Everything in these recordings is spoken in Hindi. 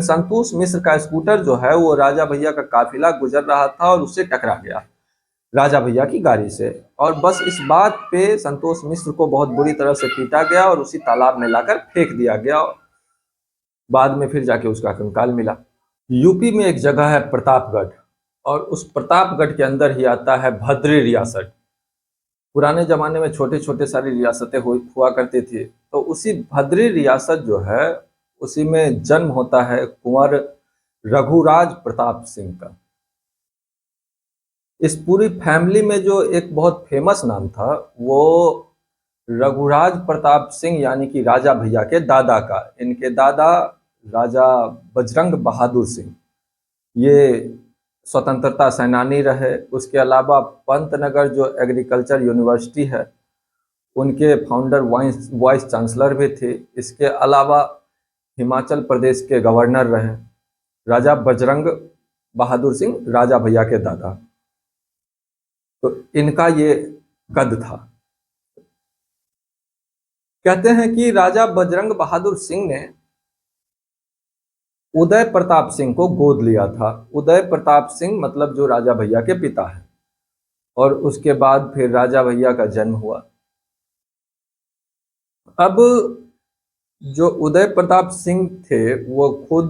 संतोष मिश्र का स्कूटर जो है वो राजा भैया का काफिला गुजर रहा था और उससे टकरा गया राजा भैया की गाड़ी से। और बस इस बात पे संतोष मिश्र को बहुत बुरी तरह से पीटा गया और उसी तालाब में लाकर फेंक दिया गया। बाद में फिर जाके उसका कंकाल मिला। यूपी में एक जगह है प्रतापगढ़, और उस प्रतापगढ़ के अंदर ही आता है भद्री रियासत। पुराने जमाने में छोटे छोटे सारी रियासतें हुआ करती थी, तो उसी भद्री रियासत जो है उसी में जन्म होता है कुंवर रघुराज प्रताप सिंह का। इस पूरी फैमिली में जो एक बहुत फेमस नाम था वो रघुराज प्रताप सिंह यानी कि राजा भैया के दादा का। इनके दादा राजा बजरंग बहादुर सिंह ये स्वतंत्रता सेनानी रहे। उसके अलावा पंतनगर जो एग्रीकल्चर यूनिवर्सिटी है उनके फाउंडर वाइस चांसलर भी थे। इसके अलावा हिमाचल प्रदेश के गवर्नर रहे राजा बजरंग बहादुर सिंह, राजा भैया के दादा। तो इनका ये कद था। कहते हैं कि राजा बजरंग बहादुर सिंह ने उदय प्रताप सिंह को गोद लिया था। उदय प्रताप सिंह मतलब जो राजा भैया के पिता है। और उसके बाद फिर राजा भैया का जन्म हुआ। अब जो उदय प्रताप सिंह थे वो खुद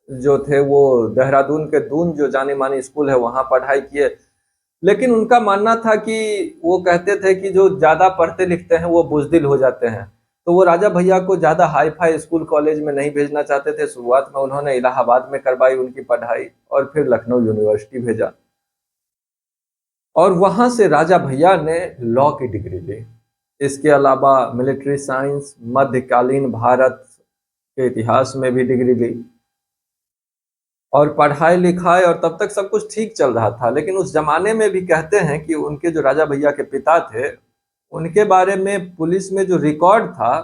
जो थे वो देहरादून के दून जो जाने माने स्कूल है वहां पढ़ाई किए। लेकिन उनका मानना था कि वो कहते थे कि जो ज्यादा पढ़ते लिखते हैं वो बुजदिल हो जाते हैं, तो वो राजा भैया को ज्यादा हाई फाई स्कूल कॉलेज में नहीं भेजना चाहते थे। शुरुआत में उन्होंने इलाहाबाद में करवाई उनकी पढ़ाई और फिर लखनऊ यूनिवर्सिटी भेजा। और वहां से राजा भैया ने लॉ की डिग्री ली। इसके अलावा मिलिट्री साइंस, मध्यकालीन भारत के इतिहास में भी डिग्री ली। और पढ़ाई लिखाई और तब तक सब कुछ ठीक चल रहा था। लेकिन उस जमाने में भी कहते हैं कि उनके जो राजा भैया के पिता थे उनके बारे में पुलिस में जो रिकॉर्ड था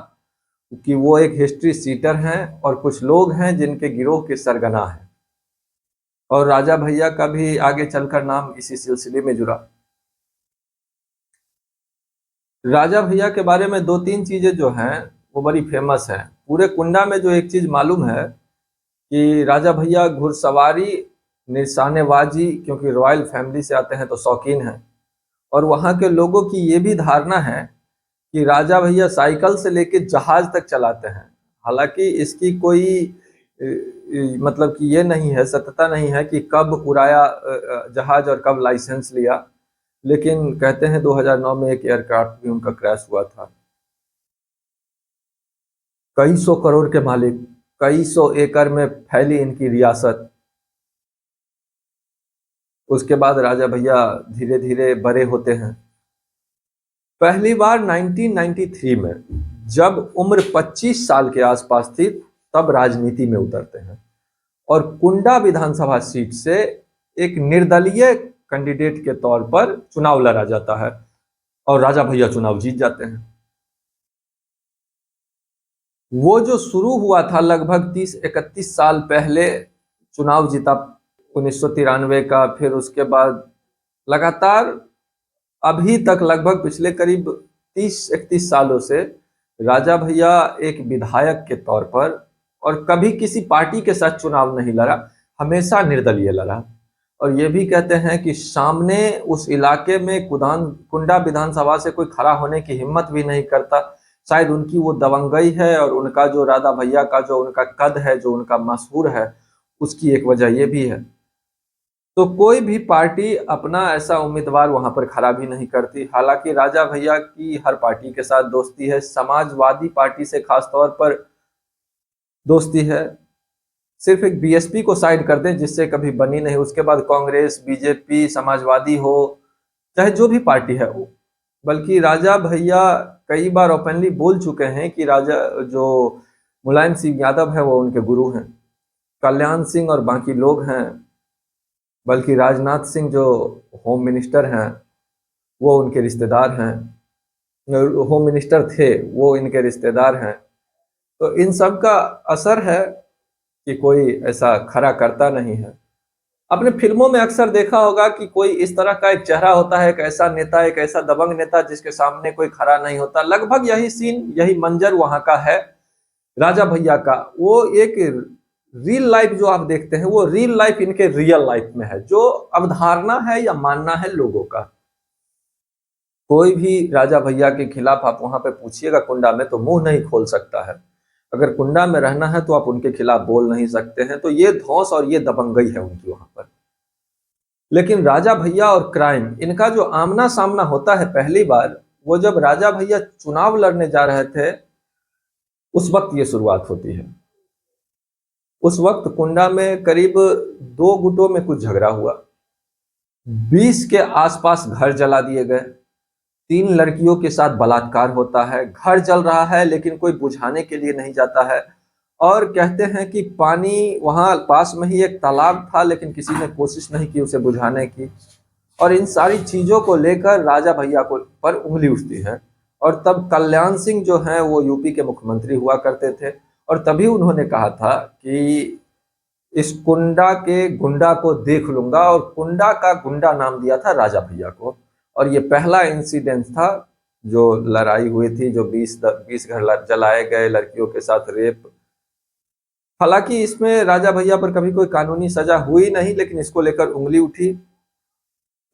कि वो एक हिस्ट्री सीटर हैं और कुछ लोग हैं जिनके गिरोह के सरगना हैं। और राजा भैया का भी आगे चलकर नाम इसी सिलसिले में जुड़ा। राजा भैया के बारे में दो तीन चीजें जो हैं वो बड़ी फेमस हैं। पूरे कुंडा में जो एक चीज मालूम है कि राजा भैया घुड़सवारी, निशानेबाजी, क्योंकि रॉयल फैमिली से आते हैं तो शौकीन हैं। और वहाँ के लोगों की ये भी धारणा है कि राजा भैया साइकिल से लेके जहाज तक चलाते हैं। हालांकि इसकी कोई मतलब कि ये नहीं है, सत्यता नहीं है कि कब उड़ाया जहाज और कब लाइसेंस लिया। लेकिन कहते हैं 2009 में एक एयरक्राफ्ट भी उनका क्रैश हुआ था। कई सौ करोड़ के मालिक, कई सौ एकड़ में फैली इनकी रियासत। उसके बाद राजा भैया धीरे धीरे बड़े होते हैं। पहली बार 1993 में जब उम्र 25 साल के आसपास थी तब राजनीति में उतरते हैं और कुंडा विधानसभा सीट से एक निर्दलीय कैंडिडेट के तौर पर चुनाव लड़ा जाता है और राजा भैया चुनाव जीत जाते हैं। वो जो शुरू हुआ था लगभग 30-31 साल पहले चुनाव जीता 1993 का, फिर उसके बाद लगातार अभी तक लगभग पिछले करीब 30-31 सालों से राजा भैया एक विधायक के तौर पर और कभी किसी पार्टी के साथ चुनाव नहीं लड़ा, हमेशा निर्दलीय लड़ा। और ये भी कहते हैं कि सामने उस इलाके में कुंडा विधानसभा से कोई खड़ा होने की हिम्मत भी नहीं करता। शायद उनकी वो दबंगई है और उनका जो राजा भैया का जो उनका कद है, जो उनका मशहूर है, उसकी एक वजह ये भी है। तो कोई भी पार्टी अपना ऐसा उम्मीदवार वहां पर खड़ा भी नहीं करती। हालांकि राजा भैया की हर पार्टी के साथ दोस्ती है, समाजवादी पार्टी से खास तौर पर दोस्ती है। सिर्फ एक बीएसपी को साइड कर दें जिससे कभी बनी नहीं, उसके बाद कांग्रेस, बीजेपी, समाजवादी हो, चाहे जो भी पार्टी है वो। बल्कि राजा भैया कई बार ओपनली बोल चुके हैं कि राजा जो मुलायम सिंह यादव है वो उनके गुरु हैं, कल्याण सिंह और बाकी लोग हैं, बल्कि राजनाथ सिंह जो होम मिनिस्टर हैं वो उनके रिश्तेदार हैं, होम मिनिस्टर थे वो इनके रिश्तेदार हैं। तो इन सब का असर है कि कोई ऐसा खड़ा करता नहीं है। आपने फिल्मों में अक्सर देखा होगा कि कोई इस तरह का एक चेहरा होता है, एक ऐसा नेता, एक ऐसा दबंग नेता जिसके सामने कोई खड़ा नहीं होता। लगभग यही सीन, यही मंजर वहां का है राजा भैया का। वो एक रियल लाइफ जो आप देखते हैं वो रियल लाइफ इनके रियल लाइफ में है, जो अवधारणा है या मानना है लोगों का। कोई भी राजा भैया के खिलाफ आप वहां पे पूछिएगा कुंडा में, तो मुंह नहीं खोल सकता है। अगर कुंडा में रहना है तो आप उनके खिलाफ बोल नहीं सकते हैं। तो ये धौंस और ये दबंगई है उनकी वहां पर। लेकिन राजा भैया और क्राइम, इनका जो आमना सामना होता है पहली बार, वो जब राजा भैया चुनाव लड़ने जा रहे थे उस वक्त ये शुरुआत होती है। उस वक्त कुंडा में करीब 2 गुटों में कुछ झगड़ा हुआ, 20 के आसपास घर जला दिए गए, 3 लड़कियों के साथ बलात्कार होता है, घर जल रहा है लेकिन कोई बुझाने के लिए नहीं जाता है। और कहते हैं कि पानी वहां पास में ही एक तालाब था लेकिन किसी ने कोशिश नहीं की उसे बुझाने की। और इन सारी चीजों को लेकर राजा भैया को पर उंगली उठती है। और तब कल्याण सिंह जो हैं वो यूपी के मुख्यमंत्री हुआ करते थे, और तभी उन्होंने कहा था कि इस कुंडा के गुंडा को देख लूंगा, और कुंडा का गुंडा नाम दिया था राजा भैया को। और ये पहला इंसिडेंट था जो लड़ाई हुई थी, जो 20 घर जलाए गए, लड़कियों के साथ रेप। हालांकि इसमें राजा भैया पर कभी कोई कानूनी सजा हुई नहीं, लेकिन इसको लेकर उंगली उठी।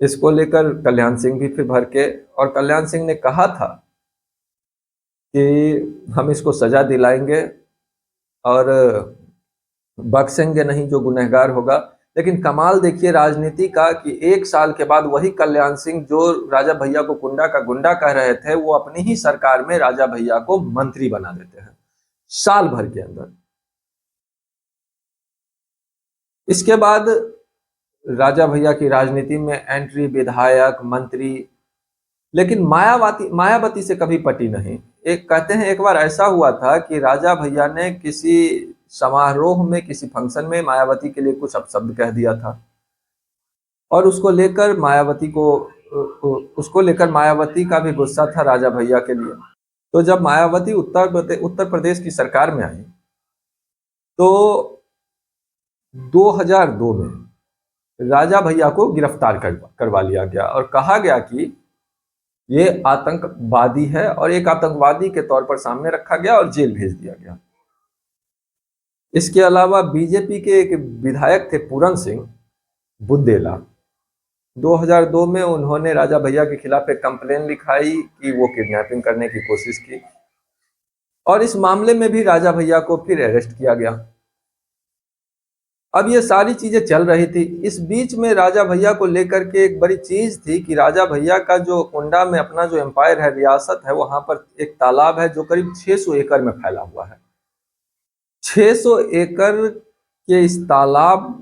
इसको लेकर कल्याण सिंह भी फिर भर के, और कल्याण सिंह ने कहा था कि हम इसको सजा दिलाएंगे और बख्शेंगे नहीं जो गुनहगार होगा। लेकिन कमाल देखिए राजनीति का कि 1 साल के बाद वही कल्याण सिंह जो राजा भैया को कुंडा का गुंडा कह रहे थे, वो अपनी ही सरकार में राजा भैया को मंत्री बना देते हैं साल भर के अंदर। इसके बाद राजा भैया की राजनीति में एंट्री, विधायक, मंत्री। लेकिन मायावती से कभी पटी नहीं। एक कहते हैं एक बार ऐसा हुआ था कि राजा भैया ने किसी समारोह में, किसी फंक्शन में मायावती के लिए कुछ अपशब्द कह दिया था, और उसको लेकर मायावती का भी गुस्सा था राजा भैया के लिए। तो जब मायावती उत्तर प्रदेश की सरकार में आई तो 2002 में राजा भैया को गिरफ्तार करवा लिया गया और कहा गया कि ये आतंकवादी है, और एक आतंकवादी के तौर पर सामने रखा गया और जेल भेज दिया गया। इसके अलावा बीजेपी के एक विधायक थे पूरन सिंह बुंदेला, 2002 में उन्होंने राजा भैया के खिलाफ एक कंप्लेन लिखाई कि वो किडनैपिंग करने की कोशिश की, और इस मामले में भी राजा भैया को फिर अरेस्ट किया गया। अब ये सारी चीजें चल रही थी। इस बीच में राजा भैया को लेकर के एक बड़ी चीज थी कि राजा भैया का जो कुंडा में अपना जो एम्पायर है, रियासत है, वहां पर एक तालाब है जो करीब 600 एकड़ में फैला हुआ है। 600 एकड़ के इस तालाब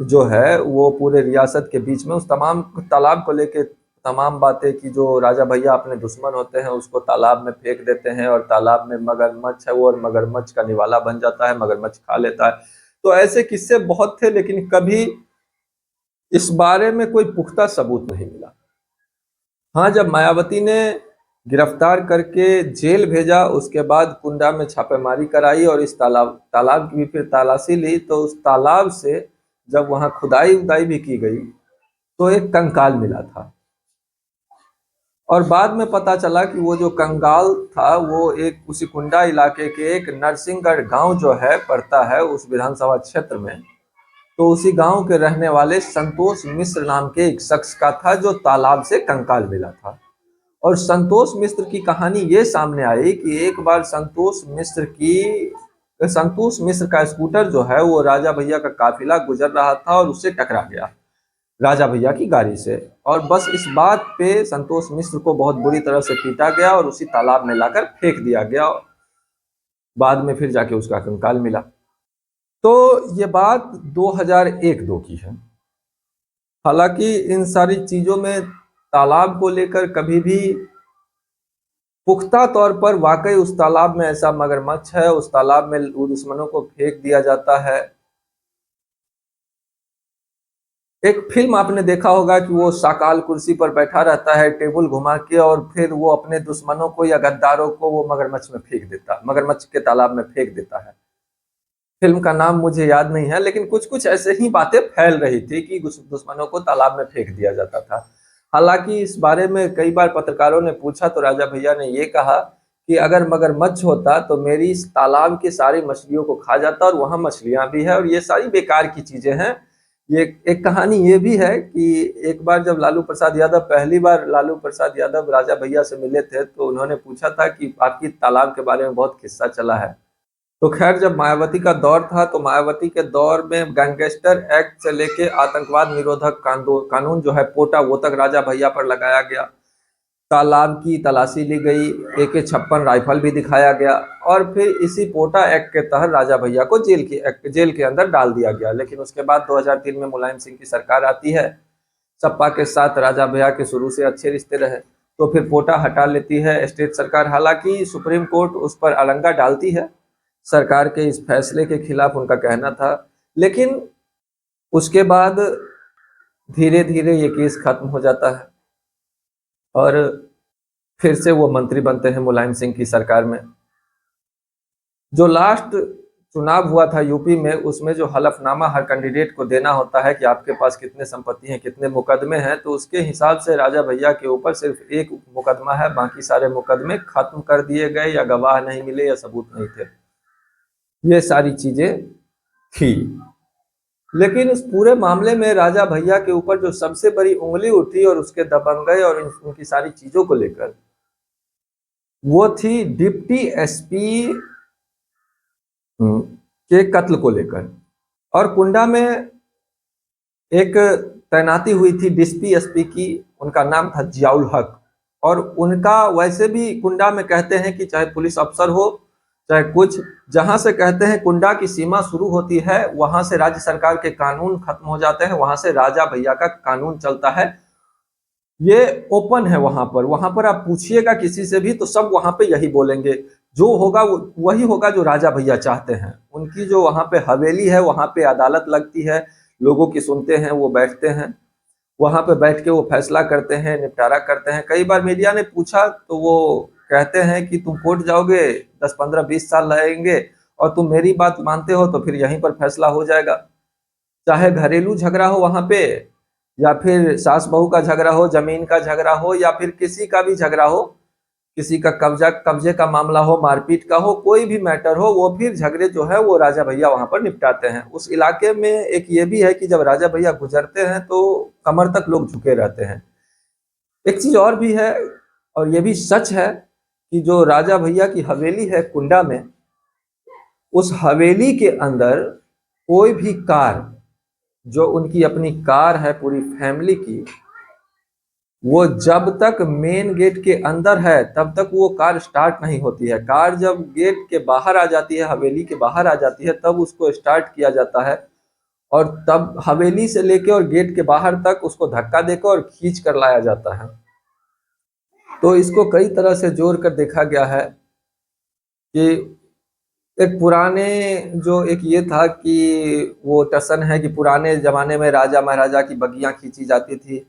जो है वो पूरे रियासत के बीच में, उस तमाम तालाब को लेके तमाम बातें कि जो राजा भैया अपने दुश्मन होते हैं उसको तालाब में फेंक देते हैं, और तालाब में मगरमच्छ है वो, और मगरमच्छ का निवाला बन जाता है, मगरमच्छ खा लेता है। तो ऐसे किस्से बहुत थे, लेकिन कभी इस बारे में कोई पुख्ता सबूत नहीं मिला। हाँ, जब मायावती ने गिरफ्तार करके जेल भेजा, उसके बाद कुंडा में छापेमारी कराई और इस तालाब की भी फिर तलाशी ली, तो उस तालाब से जब वहां खुदाई उदाई भी की गई तो एक कंकाल मिला था। और बाद में पता चला कि वो जो कंकाल था वो एक उसी कुंडा इलाके के एक नरसिंहगढ़ गांव जो है पड़ता है उस विधानसभा क्षेत्र में, तो उसी गांव के रहने वाले संतोष मिश्र नाम के एक शख्स का था जो तालाब से कंकाल मिला था। और संतोष मिश्र की कहानी ये सामने आई कि एक बार संतोष मिश्र का स्कूटर जो है वो राजा भैया का काफिला गुजर रहा था और उससे टकरा गया राजा भैया की गाड़ी से, और बस इस बात पे संतोष मिश्र को बहुत बुरी तरह से पीटा गया और उसी तालाब में लाकर फेंक दिया गया। बाद में फिर जाके उसका कंकाल मिला। तो ये बात 2001-2 की है। हालांकि इन सारी चीजों में तालाब को लेकर कभी भी पुख्ता तौर पर वाकई उस तालाब में ऐसा मगरमच्छ है, उस तालाब में दुश्मनों को फेंक दिया जाता है। एक फिल्म आपने देखा होगा कि वो साकाल कुर्सी पर बैठा रहता है टेबल घुमा के, और फिर वो अपने दुश्मनों को या गद्दारों को वो मगरमच्छ के तालाब में फेंक देता है। फिल्म का नाम मुझे याद नहीं है, लेकिन कुछ कुछ ऐसे ही बातें फैल रही थी कि दुश्मनों को तालाब में फेंक दिया जाता था। हालांकि इस बारे में कई बार पत्रकारों ने पूछा तो राजा भैया ने ये कहा कि अगर मगरमच्छ होता तो मेरी इस तालाब की सारी मछलियों को खा जाता, और वहां मछलियां भी है, और ये सारी बेकार की चीजें हैं। ये एक कहानी ये भी है कि एक बार जब लालू प्रसाद यादव, पहली बार लालू प्रसाद यादव राजा भैया से मिले थे, तो उन्होंने पूछा था कि आपकी तालाब के बारे में बहुत किस्सा चला है। तो खैर, जब मायावती का दौर था तो मायावती के दौर में गैंगस्टर एक्ट से लेके आतंकवाद निरोधक कानून जो है पोटा, वो तक राजा भैया पर लगाया गया। तालाब की तलाशी ली गई, AK-56 राइफल भी दिखाया गया, और फिर इसी पोटा एक्ट के तहत राजा भैया को जेल के अंदर डाल दिया गया। लेकिन उसके बाद 2003 में मुलायम सिंह की सरकार आती है। सपा के साथ राजा भैया के शुरू से अच्छे रिश्ते रहे, तो फिर पोटा हटा लेती है स्टेट सरकार। हालांकि सुप्रीम कोर्ट उस पर अड़ंगा डालती है, सरकार के इस फैसले के खिलाफ उनका कहना था। लेकिन उसके बाद धीरे धीरे ये केस खत्म हो जाता है, और फिर से वो मंत्री बनते हैं मुलायम सिंह की सरकार में। जो लास्ट चुनाव हुआ था यूपी में, उसमें जो हलफनामा हर कैंडिडेट को देना होता है कि आपके पास कितने संपत्ति हैं, कितने मुकदमे हैं, तो उसके हिसाब से राजा भैया के ऊपर सिर्फ एक मुकदमा है, बाकी सारे मुकदमे खत्म कर दिए गए, या गवाह नहीं मिले, या सबूत नहीं थे। ये सारी चीजें थी। लेकिन इस पूरे मामले में राजा भैया के ऊपर जो सबसे बड़ी उंगली उठी और उसके दबंगई और उनकी सारी चीजों को लेकर, वो थी डिप्टी एसपी के कत्ल को लेकर। और कुंडा में एक तैनाती हुई थी डिप्टी एसपी की, उनका नाम था जियाउल हक। और उनका वैसे भी कुंडा में कहते हैं कि चाहे पुलिस अफसर हो चाहे कुछ, जहां से कहते हैं कुंडा की सीमा शुरू होती है, वहां से राज्य सरकार के कानून खत्म हो जाते हैं, वहां से राजा भैया का कानून चलता है। ये ओपन है वहां पर आप पूछिएगा किसी से भी तो सब वहां पे यही बोलेंगे, जो होगा वही होगा जो राजा भैया चाहते हैं। उनकी जो वहां पे हवेली है, वहां पे अदालत लगती है, लोगों की सुनते हैं, वो बैठते हैं वहां पे, बैठ के वो फैसला करते हैं, निपटारा करते हैं। कई बार मीडिया ने पूछा तो वो कहते हैं कि तुम कोर्ट जाओगे 10, 15, 20 साल लगेंगे, और तुम मेरी बात मानते हो तो फिर यहीं पर फैसला हो जाएगा। चाहे घरेलू झगड़ा हो वहां पे, या फिर सास बहू का झगड़ा हो, जमीन का झगड़ा हो, या फिर किसी का भी झगड़ा हो, किसी का कब्जे का मामला हो, मारपीट का हो, कोई भी मैटर हो, वो फिर झगड़े जो है वो राजा भैया वहां पर निपटाते हैं। उस इलाके में एक ये भी है कि जब राजा भैया गुजरते हैं तो कमर तक लोग झुके रहते हैं। एक चीज और भी है, और ये भी सच है, कि जो राजा भैया की हवेली है कुंडा में, उस हवेली के अंदर कोई भी कार, जो उनकी अपनी कार है पूरी फैमिली की, वो जब तक मेन गेट के अंदर है तब तक वो कार स्टार्ट नहीं होती है। कार जब गेट के बाहर आ जाती है, हवेली के बाहर आ जाती है, तब उसको स्टार्ट किया जाता है, और तब हवेली से लेके और गेट के बाहर तक उसको धक्का देकर और खींच कर लाया जाता है। तो इसको कई तरह से जोड़ कर देखा गया है कि एक पुराने जो एक ये था कि वो टसन है कि पुराने जमाने में राजा महाराजा की बगियां खींची जाती थी,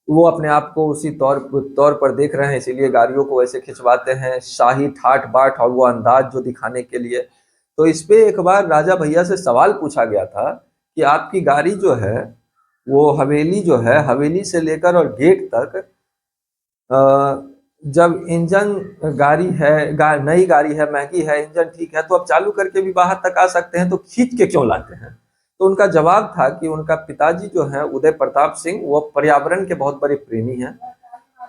वो अपने आप को उसी तौर पर देख रहे हैं, इसीलिए गाड़ियों को वैसे खिंचवाते हैं, शाही ठाट बाट और वो अंदाज जो दिखाने के लिए। तो इस पे एक बार राजा भैया से सवाल पूछा गया था कि आपकी गाड़ी जो है, वो हवेली जो है, हवेली से लेकर और गेट तक, जब इंजन गाड़ी है, नई गाड़ी है, महंगी है, इंजन ठीक है, तो आप चालू करके भी बाहर तक आ सकते हैं, तो खींच के क्यों लाते हैं? तो उनका जवाब था कि उनका पिताजी जो है उदय प्रताप सिंह, वो पर्यावरण के बहुत बड़े प्रेमी हैं,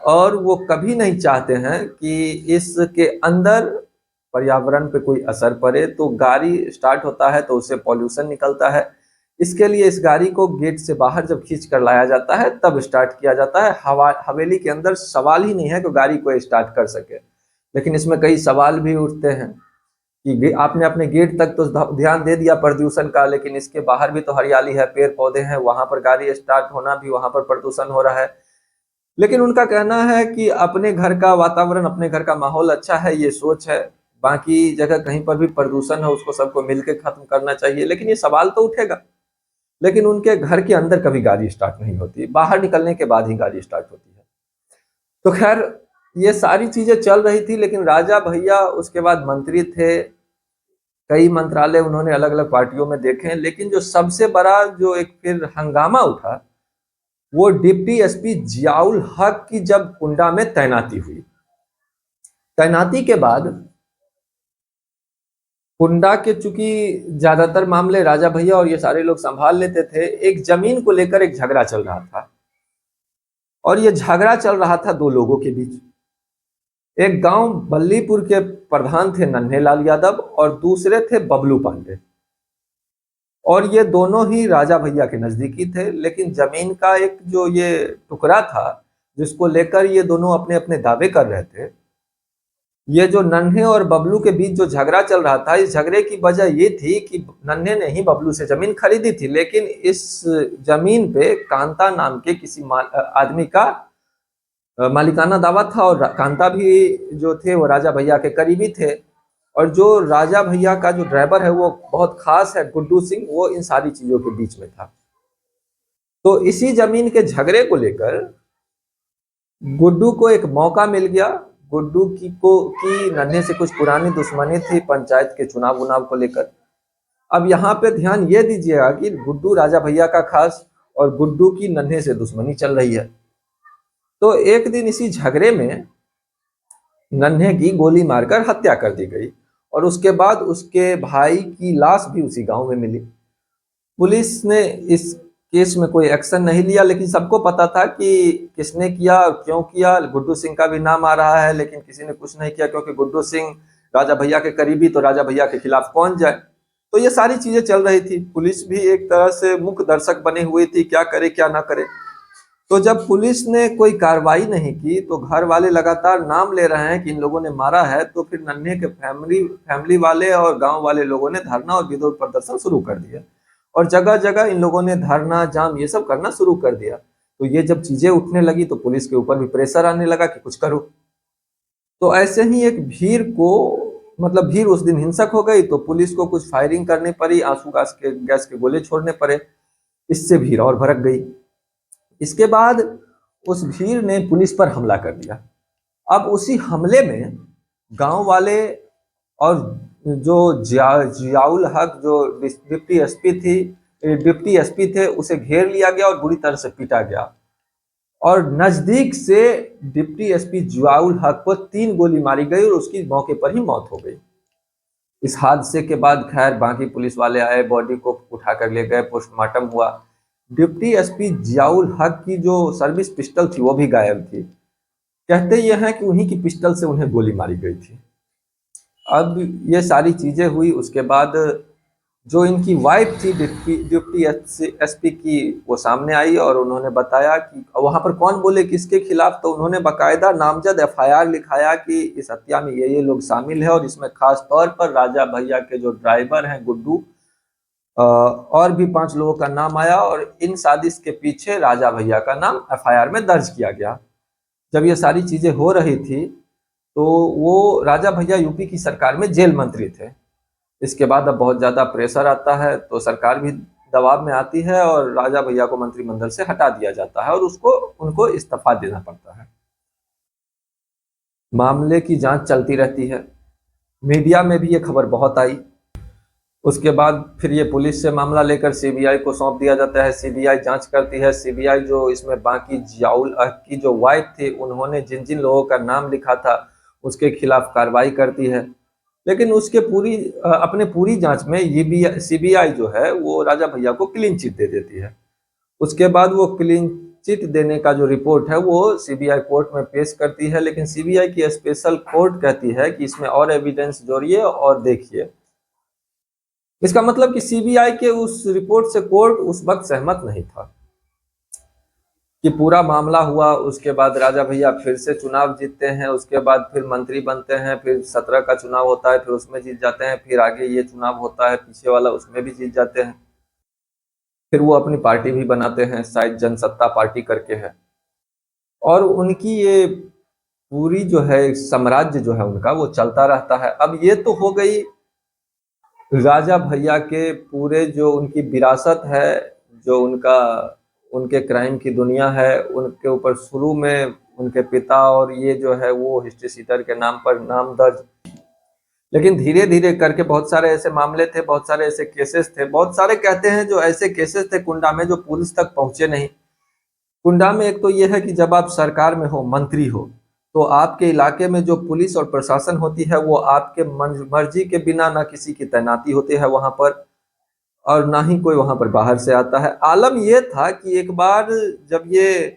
और वो कभी नहीं चाहते हैं कि इसके अंदर पर्यावरण पे कोई असर पड़े। तो गाड़ी स्टार्ट होता है तो उससे पॉल्यूशन निकलता है, इसके लिए इस गाड़ी को गेट से बाहर जब खींच कर लाया जाता है तब स्टार्ट किया जाता है। हवेली के अंदर सवाल ही नहीं है कि गाड़ी को स्टार्ट कर सके। लेकिन इसमें कई सवाल भी उठते हैं कि आपने अपने गेट तक तो ध्यान दे दिया प्रदूषण का, लेकिन इसके बाहर भी तो हरियाली है, पेड़ पौधे हैं, वहां पर गाड़ी स्टार्ट होना भी, वहां पर प्रदूषण हो रहा है। लेकिन उनका कहना है कि अपने घर का वातावरण, अपने घर का माहौल अच्छा है, ये सोच है, बाकी जगह कहीं पर भी प्रदूषण है उसको सबको मिलकर खत्म करना चाहिए। लेकिन ये सवाल तो उठेगा। लेकिन उनके घर के अंदर कभी गाड़ी स्टार्ट नहीं होती, बाहर निकलने के बाद ही गाड़ी स्टार्ट होती है। तो खैर, ये सारी चीजें चल रही थी, लेकिन राजा भैया उसके बाद मंत्री थे, कई मंत्रालय उन्होंने अलग अलग पार्टियों में देखे। लेकिन जो सबसे बड़ा जो एक फिर हंगामा उठा, वो डिप्टी एसपी जियाउल हक की जब कुंडा में तैनाती हुई। तैनाती के बाद कुंडा के चूंकि ज्यादातर मामले राजा भैया और ये सारे लोग संभाल लेते थे, एक जमीन को लेकर एक झगड़ा चल रहा था। और ये झगड़ा चल रहा था दो लोगों के बीच। एक गांव बल्लीपुर के प्रधान थे नन्हे लाल यादव और दूसरे थे बबलू पांडे। और ये दोनों ही राजा भैया के नजदीकी थे, लेकिन जमीन का एक जो ये टुकड़ा था जिसको लेकर ये दोनों अपने अपने दावे कर रहे थे, ये जो नन्हे और बबलू के बीच जो झगड़ा चल रहा था, इस झगड़े की वजह ये थी कि नन्हे ने ही बबलू से जमीन खरीदी थी, लेकिन इस जमीन पे कांता नाम के किसी आदमी का मालिकाना दावा था। और कांता भी जो थे वो राजा भैया के करीबी थे। और जो राजा भैया का जो ड्राइवर है वो बहुत खास है, गुड्डू सिंह, वो इन सारी चीजों के बीच में था। तो इसी जमीन के झगड़े को लेकर गुड्डू को एक मौका मिल गया। गुड्डू की नन्हे से कुछ पुरानी दुश्मनी थी पंचायत के चुनाव उनाव को लेकर। अब यहाँ पे ध्यान ये दीजिएगा कि गुड्डू राजा भैया का खास और गुड्डू की नन्हे से दुश्मनी चल रही है। तो एक दिन इसी झगड़े में नन्हे की गोली मारकर हत्या कर दी गई और उसके बाद उसके भाई की लाश भी उसी गांव में मिली। पुलिस ने इस केस में कोई एक्शन नहीं लिया, लेकिन सबको पता था कि किसने किया और क्यों किया। गुड्डू सिंह का भी नाम आ रहा है, लेकिन किसी ने कुछ नहीं किया, क्योंकि गुड्डू सिंह राजा भैया के करीबी, तो राजा भैया के खिलाफ कौन जाए। तो ये सारी चीजें चल रही थी। पुलिस भी एक तरह से मूक दर्शक बनी हुई थी, क्या करे क्या ना करे। तो जब पुलिस ने कोई कार्रवाई नहीं की तो घर वाले लगातार नाम ले रहे हैं कि इन लोगों ने मारा है। तो फिर नन्हे के फैमिली वाले और गांव वाले लोगों ने धरना और विरोध प्रदर्शन शुरू कर दिया और जगह जगह इन लोगों ने धरना जाम ये सब करना शुरू कर दिया। तो ये जब चीजें उठने लगी तो पुलिस के ऊपर भी प्रेशर आने लगा कि कुछ करो। तो ऐसे ही एक भीड़ उस दिन हिंसक हो गई, तो पुलिस को कुछ फायरिंग करनी पड़ी, आंसू गैस के गोले छोड़ने पड़े। इससे भीड़ और भड़क गई। इसके बाद उस भीड़ ने पुलिस पर हमला कर दिया। अब उसी हमले में गांव वाले और जो जियाउल हक जो डिप्टी एसपी थे उसे घेर लिया गया और बुरी तरह से पीटा गया। और नजदीक से डिप्टी एसपी जियाउल हक को 3 गोली मारी गई और उसकी मौके पर ही मौत हो गई। इस हादसे के बाद खैर बाकी पुलिस वाले आए, बॉडी को उठा कर ले गए, पोस्टमार्टम हुआ। डिप्टी एसपी जियाउल हक की जो सर्विस पिस्टल थी वो भी गायब थी। कहते ये हैं कि उन्हीं की पिस्टल से उन्हें गोली मारी गई थी। अब ये सारी चीजें हुई, उसके बाद जो इनकी वाइफ थी डिप्टी एसपी की, वो सामने आई और उन्होंने बताया कि वहां पर कौन बोले किसके खिलाफ। तो उन्होंने बाकायदा नामजद एफआईआर लिखाया कि इस हत्या में ये लोग शामिल है और इसमें खास तौर पर राजा भैया के जो ड्राइवर हैं गुड्डू और भी 5 लोगों का नाम आया और इन साजिश के पीछे राजा भैया का नाम एफआईआर में दर्ज किया गया। जब ये सारी चीजें हो रही थी तो वो राजा भैया यूपी की सरकार में जेल मंत्री थे। इसके बाद अब बहुत ज्यादा प्रेशर आता है तो सरकार भी दबाव में आती है और राजा भैया को मंत्रिमंडल से हटा दिया जाता है और उनको इस्तीफा देना पड़ता है। मामले की जांच चलती रहती है, मीडिया में भी ये खबर बहुत आई। उसके बाद फिर ये पुलिस से मामला लेकर सीबीआई को सौंप दिया जाता है। सीबीआई जांच करती है। सीबीआई जो इसमें बाकी जियाउल हक की जो वाइफ थी उन्होंने जिन जिन लोगों का नाम लिखा था उसके खिलाफ कार्रवाई करती है। लेकिन उसके अपने पूरी जांच में ये सीबीआई जो है वो राजा भैया को क्लीन चिट दे देती है। उसके बाद वो क्लीन चिट देने का जो रिपोर्ट है वो सीबीआई कोर्ट में पेश करती है, लेकिन सीबीआई की स्पेशल कोर्ट कहती है कि इसमें और एविडेंस जोड़िए और देखिए। इसका मतलब कि सीबीआई के उस रिपोर्ट से कोर्ट उस वक्त सहमत नहीं था कि पूरा मामला हुआ। उसके बाद राजा भैया फिर से चुनाव जीतते हैं, उसके बाद फिर मंत्री बनते हैं, फिर 17 का चुनाव होता है, फिर उसमें जीत जाते हैं, फिर आगे ये चुनाव होता है पीछे वाला, उसमें भी जीत जाते हैं। फिर वो अपनी पार्टी भी बनाते हैं, शायद जनसत्ता पार्टी करके है। और उनकी ये पूरी जो है साम्राज्य जो है उनका वो चलता रहता है। अब ये तो हो गई राजा भैया के पूरे जो उनकी विरासत है, जो उनके क्राइम की दुनिया है, उनके ऊपर शुरू में उनके पिता और ये जो है वो हिस्ट्री शीटर के नाम पर नाम दर्ज। लेकिन धीरे धीरे करके बहुत सारे ऐसे मामले थे, बहुत सारे ऐसे केसेस थे, बहुत सारे कहते हैं जो ऐसे केसेस थे कुंडा में जो पुलिस तक पहुंचे नहीं। कुंडा में एक तो ये है कि जब आप सरकार में हो, मंत्री हो, तो आपके इलाके में जो पुलिस और प्रशासन होती है वो आपके मर्जी के बिना ना किसी की तैनाती होती है वहां पर, और ना ही कोई वहां पर बाहर से आता है। आलम यह था कि एक बार जब ये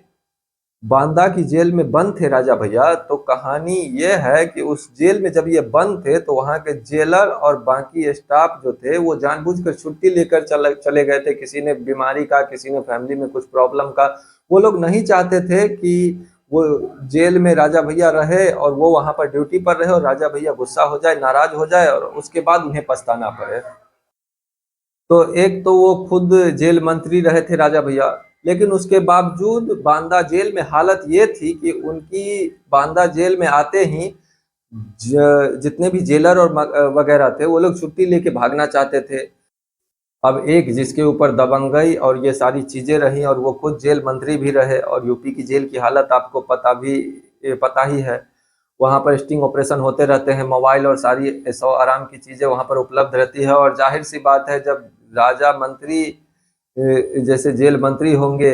बांदा की जेल में बंद थे राजा भैया, तो कहानी ये है कि उस जेल में जब ये बंद थे तो वहां के जेलर और बाकी स्टाफ जो थे वो जानबूझकर छुट्टी लेकर चले गए थे। किसी ने बीमारी का, किसी ने फैमिली में कुछ प्रॉब्लम का। वो लोग नहीं चाहते थे कि वो जेल में राजा भैया रहे और वो वहां पर ड्यूटी पर रहे और राजा भैया गुस्सा हो जाए, नाराज हो जाए और उसके बाद उन्हें पछताना पड़े। तो एक तो वो खुद जेल मंत्री रहे थे राजा भैया, लेकिन उसके बावजूद बांदा जेल में हालत ये थी कि उनकी बांदा जेल में आते ही जितने भी जेलर और वगैरह थे वो लोग छुट्टी लेके भागना चाहते थे। अब एक जिसके ऊपर दबंगई और ये सारी चीजें रही और वो खुद जेल मंत्री भी रहे, और यूपी की जेल की हालत आपको पता ही है। वहां पर स्टिंग ऑपरेशन होते रहते हैं, मोबाइल और सारी ऐशो आराम की चीजें वहां पर उपलब्ध रहती है। और जाहिर सी बात है जब राजा मंत्री जैसे जेल मंत्री होंगे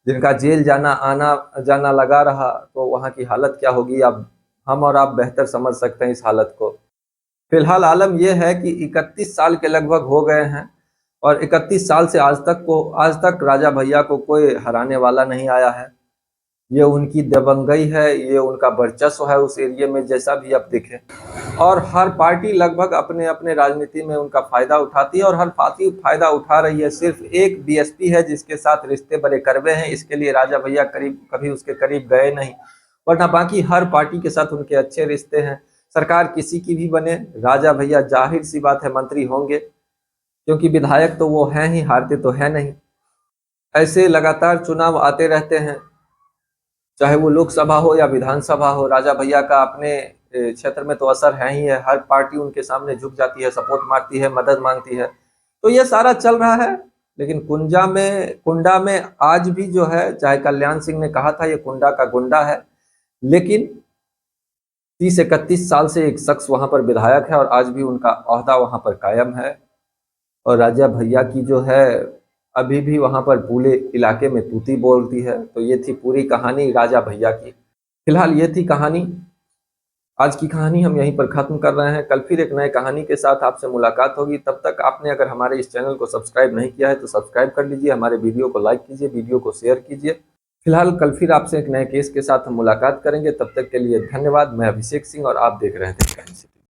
जिनका जेल जाना आना जाना लगा रहा, तो वहां की हालत क्या होगी अब हम और आप बेहतर समझ सकते हैं इस हालत को। फिलहाल आलम यह है कि 31 साल के लगभग हो गए हैं और 31 साल से आज तक राजा भैया को कोई हराने वाला नहीं आया है। ये उनकी दबंगई है, ये उनका वर्चस्व है उस एरिया में, जैसा भी आप देखें। और हर पार्टी लगभग अपने अपने राजनीति में उनका फायदा उठाती है और हर पार्टी फायदा उठा रही है। सिर्फ एक बीएसपी है जिसके साथ रिश्ते बड़े कड़वे हैं, इसके लिए राजा भैया कभी उसके करीब गए नहीं, वरना बाकी हर पार्टी के साथ उनके अच्छे रिश्ते हैं। सरकार किसी की भी बने, राजा भैया जाहिर सी बात है मंत्री होंगे, क्योंकि विधायक तो वो हैं ही, हारते तो है नहीं। ऐसे लगातार चुनाव आते रहते हैं, चाहे वो लोकसभा हो या विधानसभा हो। राजा भैया का अपने क्षेत्र में तो असर है ही है, हर पार्टी उनके सामने झुक जाती है, सपोर्ट मारती है, मदद मांगती है। तो ये सारा चल रहा है। लेकिन कुंडा में आज भी जो है, चाहे कल्याण सिंह ने कहा था ये कुंडा का गुंडा है, लेकिन 30-31 साल से एक शख्स वहां पर विधायक है और आज भी उनका ओहदा वहां पर कायम है। और राजा भैया की जो है अभी भी वहां पर पूरे इलाके में तूती बोलती है। तो ये थी पूरी कहानी राजा भैया की। फिलहाल ये थी कहानी, आज की कहानी हम यहीं पर खत्म कर रहे हैं। कल फिर एक नए कहानी के साथ आपसे मुलाकात होगी। तब तक आपने अगर हमारे इस चैनल को सब्सक्राइब नहीं किया है तो सब्सक्राइब कर लीजिए, हमारे वीडियो को लाइक कीजिए, वीडियो को शेयर कीजिए। फिलहाल कल फिर आपसे एक नए केस के साथ हम मुलाकात करेंगे। तब तक के लिए धन्यवाद। मैं अभिषेक सिंह और आप देख रहे थे।